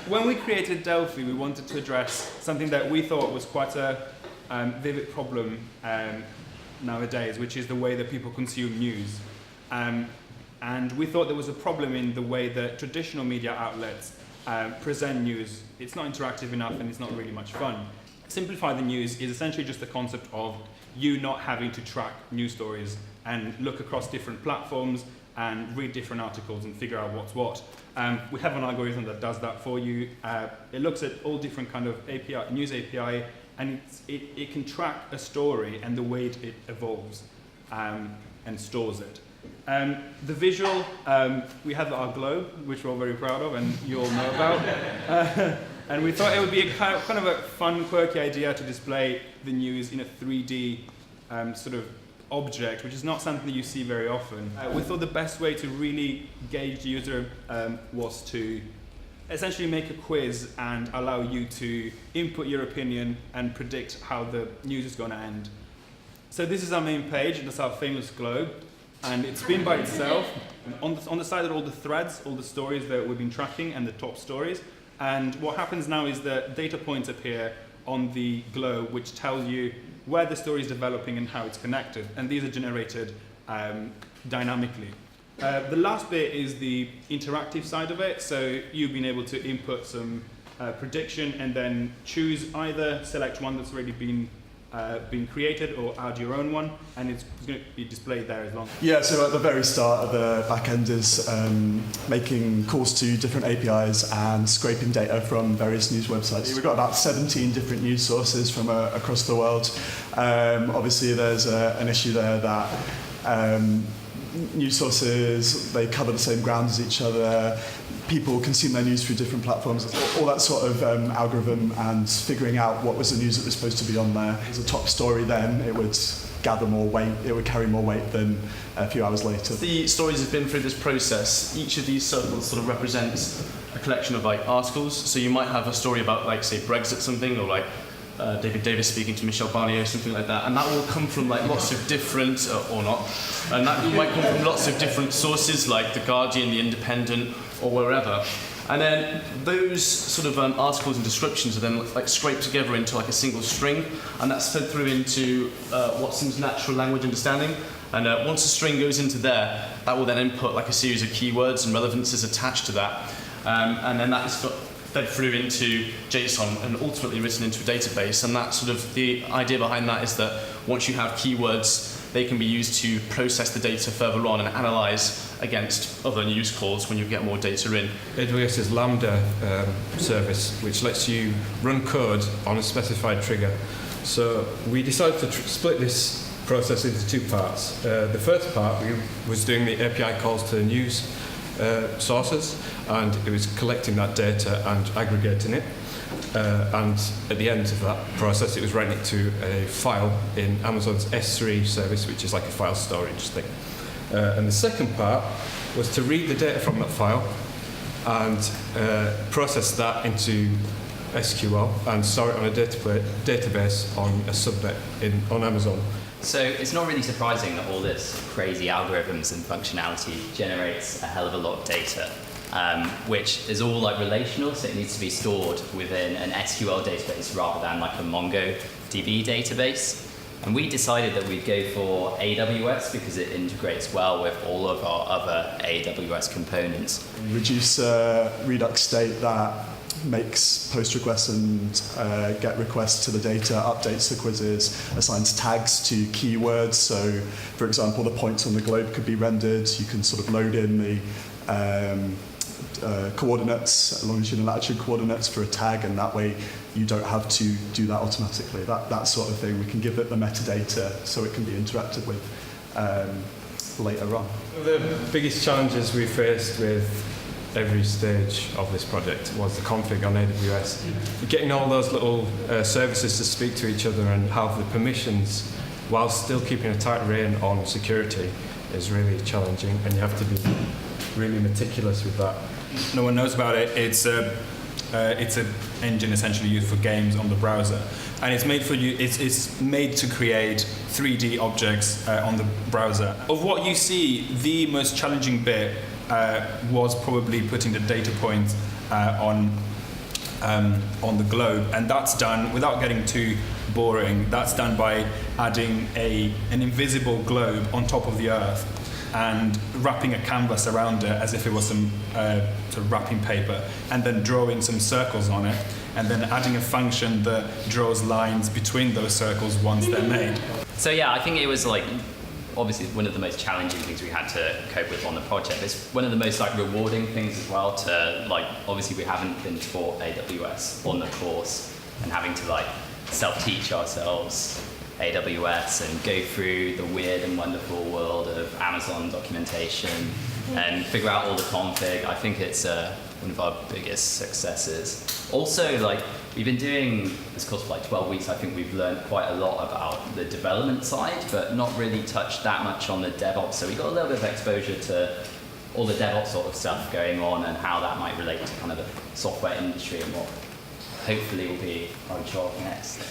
When we created Delphi, we wanted to address something that we thought was quite a vivid problem nowadays, which is the way that people consume news. And we thought there was a problem in the way that traditional media outlets present news. It's not interactive enough and it's not really much fun. Simplify the news is essentially just the concept of you not having to track news stories and look across different platforms and read different articles and figure out what's what. We have an algorithm that does that for you. It looks at all different kind of API, news API, and it can track a story and the way it evolves and stores it. The visual, we have our globe, which we're all very proud of and you all know about. And we thought it would be a kind of a fun, quirky idea to display the news in a 3D sort of object, which is not something that you see very often. We thought the best way to really gauge the user was to essentially make a quiz and allow you to input your opinion and predict how the news is going to end. So this is our main page, that's our famous globe, and it's been by itself. On the side are all the threads, all the stories that we've been tracking and the top stories. And what happens now is that data points appear on the globe which tell you where the story is developing and how it's connected. And these are generated dynamically. The last bit is the interactive side of it. So you've been able to input some prediction and then choose either select one that's already been created or add your own one, and it's going to be displayed there as long. Yeah, so at the very start of the backend is making calls to different APIs and scraping data from various news websites. We've got about 17 different news sources from across the world. Obviously there's an issue there that news sources, they cover the same ground as each other, people consume their news through different platforms, all that sort of algorithm and figuring out what was the news that was supposed to be on there. As a top story then, it would gather more weight, it would carry more weight than a few hours later. The stories have been through this process. Each of these circles sort of represents a collection of like articles. So you might have a story about like say Brexit something, or like David Davis speaking to Michel Barnier, something like that, and that will come from like lots of different, or not, and that might come from lots of different sources like The Guardian, The Independent, or wherever. And then those sort of articles and descriptions are then like scraped together into like a single string, and that's fed through into what seems natural language understanding. And once a string goes into there, that will then input like a series of keywords and relevances attached to that, and then that's got fed through into JSON and ultimately written into a database. And that sort of the idea behind that is that once you have keywords, they can be used to process the data further on and analyze against other news calls when you get more data in. AWS's Lambda service, which lets you run code on a specified trigger. So we decided to split this process into two parts. The first part was doing the API calls to news sources, and it was collecting that data and aggregating it. And at the end of that process, it was writing it to a file in Amazon's S3 service, which is like a file storage thing. And the second part was to read the data from that file and process that into SQL and store it on a database on a subnet on Amazon. So it's not really surprising that all this crazy algorithms and functionality generates a hell of a lot of data, which is all like relational, so it needs to be stored within an SQL database rather than like a MongoDB database. And we decided that we'd go for AWS because it integrates well with all of our other AWS components. Reduce Redux state that makes post requests and get requests to the data, updates the quizzes, assigns tags to keywords. So, for example, the points on the globe could be rendered. You can sort of load in the coordinates, longitude and latitude coordinates for a tag, and that way you don't have to do that automatically. That sort of thing. We can give it the metadata so it can be interacted with later on. The biggest challenges we faced with every stage of this project was the config on AWS. Getting all those little services to speak to each other and have the permissions while still keeping a tight rein on security is really challenging, and you have to be really meticulous with that. No one knows about it. It's an engine essentially used for games on the browser, and it's made for you. It's made to create 3D objects on the browser. Of what you see, the most challenging bit was probably putting the data points on the globe, and that's done without getting too boring. That's done by adding an invisible globe on top of the Earth and wrapping a canvas around it as if it was some sort of wrapping paper, and then drawing some circles on it, and then adding a function that draws lines between those circles once they're made. So yeah, I think it was like obviously one of the most challenging things we had to cope with on the project. It's one of the most like rewarding things as well to like, obviously we haven't been taught AWS on the course, and having to like self-teach ourselves AWS and go through the weird and wonderful world of Amazon documentation and figure out all the config. I think it's one of our biggest successes. Also, like, we've been doing this course for like 12 weeks. I think we've learned quite a lot about the development side, but not really touched that much on the DevOps. So we got a little bit of exposure to all the DevOps sort of stuff going on and how that might relate to kind of the software industry and what hopefully will be our job next.